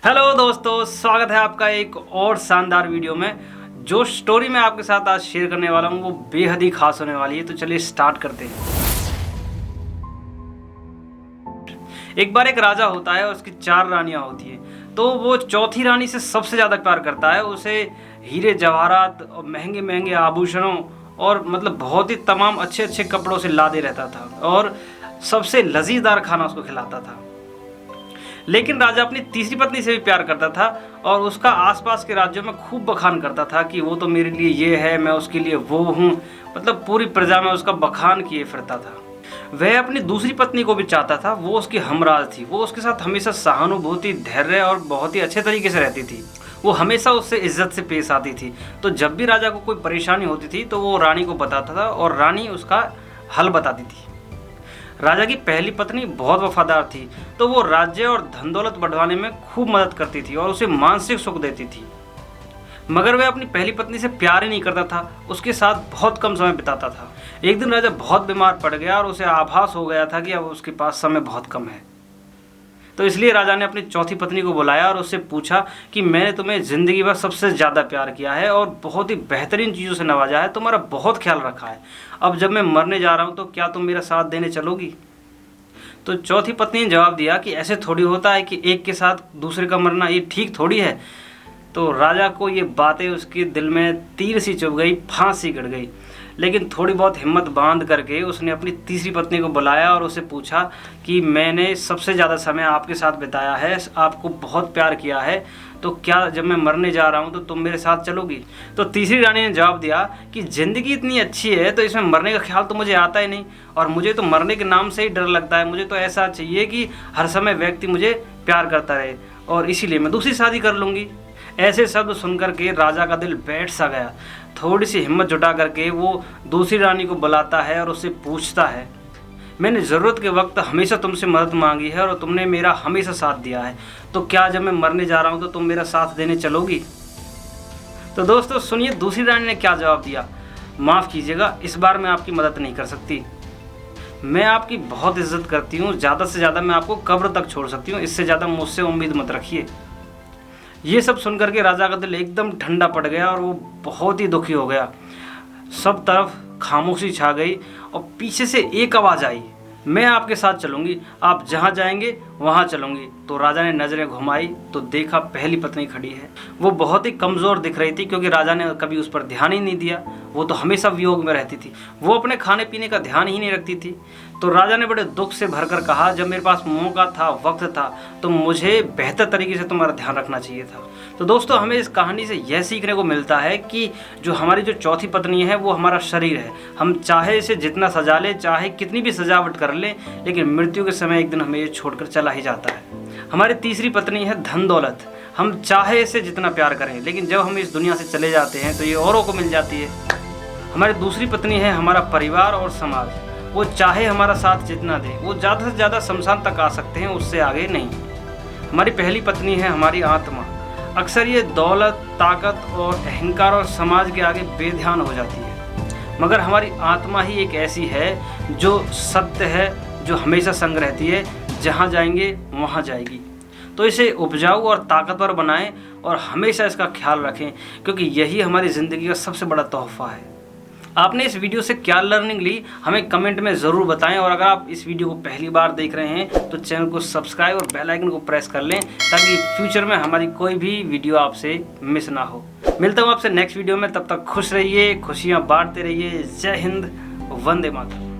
Hello दोस्तों, स्वागत है आपका एक और शानदार वीडियो में। जो स्टोरी मैं आपके साथ आज शेयर करने वाला हूँ वो बेहद ही खास होने वाली है। तो चलिए स्टार्ट करते हैं। एक बार एक राजा होता है और उसकी 4 रानियां होती हैं। तो वो चौथी रानी से सबसे ज़्यादा प्यार करता है। उसे हीरे जवाहरात और महंगे महंगे आभूषणों और मतलब बहुत ही तमाम अच्छे अच्छे कपड़ों से लादे रहता था और सबसे लजीजदार खाना उसको खिलाता था। लेकिन राजा अपनी तीसरी पत्नी से भी प्यार करता था और उसका आसपास के राज्यों में खूब बखान करता था कि वो तो मेरे लिए ये है, मैं उसके लिए वो हूँ। मतलब पूरी प्रजा में उसका बखान किए फिरता था। वह अपनी दूसरी पत्नी को भी चाहता था। वो उसकी हमराज थी। वो उसके साथ हमेशा सहानुभूति, धैर्य और बहुत ही अच्छे तरीके से रहती थी। वो हमेशा उससे इज्जत से पेश आती थी। तो जब भी राजा को कोई परेशानी होती थी तो वो रानी को बताता था और रानी उसका हल बताती थी। राजा की पहली पत्नी बहुत वफादार थी। तो वो राज्य और धन दौलत बढ़वाने में खूब मदद करती थी और उसे मानसिक सुख देती थी। मगर वह अपनी पहली पत्नी से प्यार ही नहीं करता था। उसके साथ बहुत कम समय बिताता था। एक दिन राजा बहुत बीमार पड़ गया और उसे आभास हो गया था कि अब उसके पास समय बहुत कम है। तो इसलिए राजा ने अपनी चौथी पत्नी को बुलाया और उससे पूछा कि मैंने तुम्हें ज़िंदगी भर सबसे ज़्यादा प्यार किया है और बहुत ही बेहतरीन चीज़ों से नवाजा है, तुम्हारा बहुत ख्याल रखा है। अब जब मैं मरने जा रहा हूँ तो क्या तुम मेरा साथ देने चलोगी? तो चौथी पत्नी ने जवाब दिया कि ऐसे थोड़ी होता है कि एक के साथ दूसरे का मरना, ये ठीक थोड़ी है। तो राजा को ये बातें उसके दिल में तीर सी चुभ गई, फांसी गड़ गई। लेकिन थोड़ी बहुत हिम्मत बांध करके उसने अपनी तीसरी पत्नी को बुलाया और उससे पूछा कि मैंने सबसे ज़्यादा समय आपके साथ बिताया है, आपको बहुत प्यार किया है, तो क्या जब मैं मरने जा रहा हूँ तो तुम मेरे साथ चलोगी? तो तीसरी रानी ने जवाब दिया कि ज़िंदगी इतनी अच्छी है तो इसमें मरने का ख्याल तो मुझे आता ही नहीं, और मुझे तो मरने के नाम से ही डर लगता है। मुझे तो ऐसा चाहिए कि हर समय व्यक्ति मुझे प्यार करता रहे, और इसीलिए मैं दूसरी शादी कर लूँगी। ऐसे शब्द सुनकर के राजा का दिल बैठ सा गया। थोड़ी सी हिम्मत जुटा करके वो दूसरी रानी को बुलाता है और उससे पूछता है, मैंने ज़रूरत के वक्त हमेशा तुमसे मदद मांगी है और तुमने मेरा हमेशा साथ दिया है, तो क्या जब मैं मरने जा रहा हूँ तो तुम मेरा साथ देने चलोगी? तो दोस्तों सुनिए दूसरी रानी ने क्या जवाब दिया। माफ़ कीजिएगा, इस बार मैं आपकी मदद नहीं कर सकती। मैं आपकी बहुत इज्जत करती हूँ, ज़्यादा से ज़्यादा मैं आपको कब्र तक छोड़ सकती हूँ, इससे ज़्यादा मुझसे उम्मीद मत रखिए। ये सब सुनकर के राजा का दिल एकदम ठंडा पड़ गया और वो बहुत ही दुखी हो गया। सब तरफ खामोशी छा गई और पीछे से एक आवाज़ आई, मैं आपके साथ चलूँगी, आप जहाँ जाएंगे वहाँ चलूँगी। तो राजा ने नज़रें घुमाई तो देखा पहली पत्नी खड़ी है। वो बहुत ही कमज़ोर दिख रही थी क्योंकि राजा ने कभी उस पर ध्यान ही नहीं दिया। वो तो हमेशा वियोग में रहती थी, वो अपने खाने पीने का ध्यान ही नहीं रखती थी। तो राजा ने बड़े दुख से भरकर कहा, जब मेरे पास मौका था, वक्त था, तो मुझे बेहतर तरीके से तुम्हारा ध्यान रखना चाहिए था। तो दोस्तों हमें इस कहानी से यह सीखने को मिलता है कि जो हमारी जो चौथी पत्नी है वो हमारा शरीर है। हम चाहे इसे जितना सजा ले, चाहे कितनी भी सजावट कर ले, लेकिन मृत्यु के समय एक दिन हमें ये छोड़कर चला ही जाता है। हमारी तीसरी पत्नी है धन दौलत। हम चाहे इसे जितना प्यार करें, लेकिन जब हम इस दुनिया से चले जाते हैं तो ये औरों को मिल जाती है। हमारी दूसरी पत्नी है हमारा परिवार और समाज। वो चाहे हमारा साथ जितना दे, वो ज़्यादा से ज़्यादा शमशान तक आ सकते हैं, उससे आगे नहीं। हमारी पहली पत्नी है हमारी आत्मा। अक्सर ये दौलत, ताकत और अहंकार और समाज के आगे बेध्यान हो जाती है, मगर हमारी आत्मा ही एक ऐसी है जो सत्य है, जो हमेशा संग रहती है, जहाँ जाएंगे वहाँ जाएगी। तो इसे उपजाऊ और ताकतवर बनाएं और हमेशा इसका ख्याल रखें, क्योंकि यही हमारी ज़िंदगी का सबसे बड़ा तोहफ़ा है। आपने इस वीडियो से क्या लर्निंग ली हमें कमेंट में ज़रूर बताएं, और अगर आप इस वीडियो को पहली बार देख रहे हैं तो चैनल को सब्सक्राइब और बेल आइकन को प्रेस कर लें, ताकि फ्यूचर में हमारी कोई भी वीडियो आपसे मिस ना हो। मिलता हूँ आपसे नेक्स्ट वीडियो में, तब तक खुश रहिए, खुशियाँ बांटते रहिए। जय हिंद, वंदे मातरम।